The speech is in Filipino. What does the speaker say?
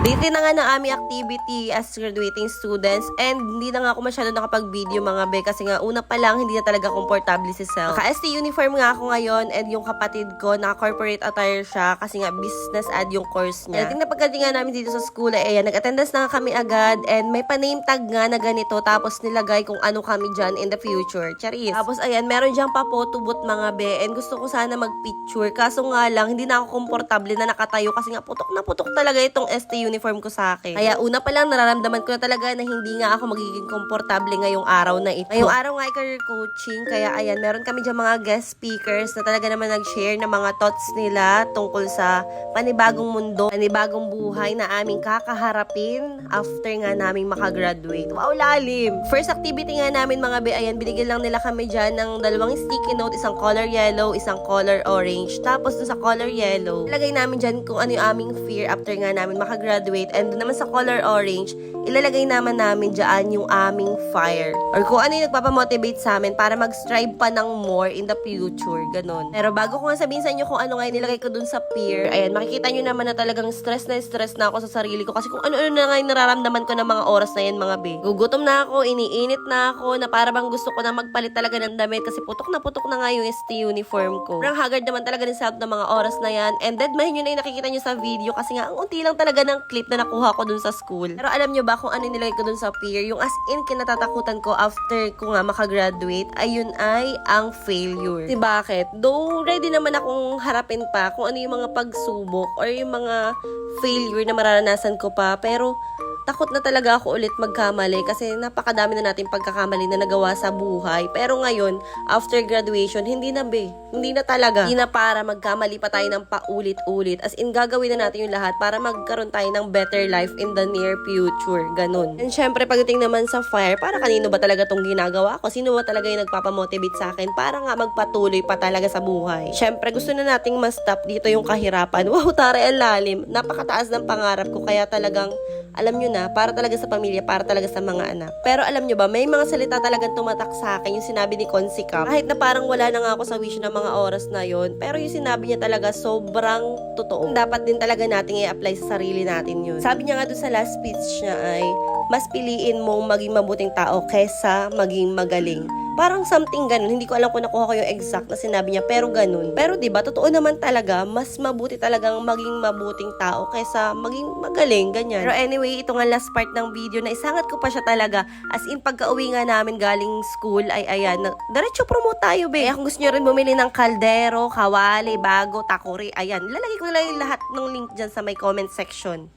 Dito na nga ng aming activity as graduating students and hindi na nga ako masyado nakapag-video mga be kasi nga una pa lang hindi na talaga komportable si Sel. Naka-ST uniform nga ako ngayon and yung kapatid ko naka-corporate attire siya kasi nga business ad yung course niya. And pagdating nga namin dito sa school ay ayan, nag-attendance na kami agad and may pa-name tag nga na ganito tapos nilagay kung ano kami dyan in the future. Charis. Tapos ayan, meron dyang pa-photo booth mga be and gusto ko sana mag-picture kaso nga lang hindi na ako komportable na nakatayo kasi nga putok na putok talaga itong ST uniform ko sa akin. Kaya una pa lang nararamdaman ko na talaga na hindi nga ako magiging komportable ngayong araw na ito. Ngayong araw nga ay career coaching kaya ayan, meron kami dyan mga guest speakers na talaga naman nag-share ng mga thoughts nila tungkol sa panibagong mundo, panibagong buhay na aming kakaharapin after nga naming makagraduate. Wow, lalim! First activity nga namin mga be, ayan, binigyan lang nila kami dyan ng dalawang sticky note, isang color yellow, isang color orange. Tapos dun sa color yellow, ilagay namin dyan kung ano yung aming fear after nga namin makagraduate. And doon naman sa color orange, ilalagay naman namin dyan yung aming fire. Or kung ano yung nagpapamotivate sa amin para mag-strive pa ng more in the future. Ganon. Pero bago ko nga sabihin sa inyo kung ano nga yung nilagay ko dun sa fear, ayan, makikita nyo naman na talagang stress na ako sa sarili ko. Kasi kung ano-ano na nga yung nararamdaman ko ng mga oras na yan mga be. Gugutom na ako, iniinit na ako, na para bang gusto ko na magpalit talaga ng damit kasi putok na nga yung ST uniform ko. Parang haggard naman talaga din sa ng mga oras na yan. And deadmahin nyo na yung nakikita nyo sa video kasi nga ang unti lang talaga ng clip na nakuha ko dun sa school. Pero alam nyo ba kung ano nilagay ko dun sa peer? Yung as in kinatatakutan ko after ko nga makagraduate, ayun ay ang failure. Kasi bakit? Though ready naman akong harapin pa kung ano yung mga pagsubok or yung mga failure na mararanasan ko pa, pero takot na talaga ako ulit magkamali kasi napakadami na natin pagkakamali na nagawa sa buhay. Pero ngayon, after graduation, hindi na be. Hindi na talaga. Hindi na para magkamali pa tayo ng paulit-ulit. As in, gagawin na natin yung lahat para magkaroon tayo ng better life in the near future. Ganun. And syempre, pagdating naman sa fire, para kanino ba talaga tong ginagawa ko? Sino ba talaga yung nagpapamotivate sa akin para nga magpatuloy pa talaga sa buhay? Syempre, gusto na nating ma-stop dito yung kahirapan. Wow, taray ang lalim. Napakataas ng pangarap ko. Kaya talagang alam nyo na, para talaga sa pamilya, para talaga sa mga anak. Pero alam nyo ba, may mga salita talagang tumatak sa akin, yung sinabi ni Consi Cap. Kahit na parang wala na nga ako sa wish ng mga oras na yon, pero yung sinabi niya talaga sobrang totoo. Dapat din talaga natin i-apply sa sarili natin yun. Sabi niya nga doon sa last speech niya ay, mas piliin mong maging mabuting tao kesa maging magaling. Parang something ganun. Hindi ko alam kung nakuha ko yung exact na sinabi niya, pero ganun. Pero diba, totoo naman talaga, mas mabuti talagang maging mabuting tao kaysa maging magaling, ganyan. Pero anyway, ito nga last part ng video na isangat ko pa siya talaga. As in, pagka-uwi nga namin galing school, ay ayan, diretso promote tayo, be. Kaya kung gusto nyo rin bumili ng kaldero, kawali, bago, takuri, ayan, lalagay ko na lang yung lahat ng link dyan sa may comment section.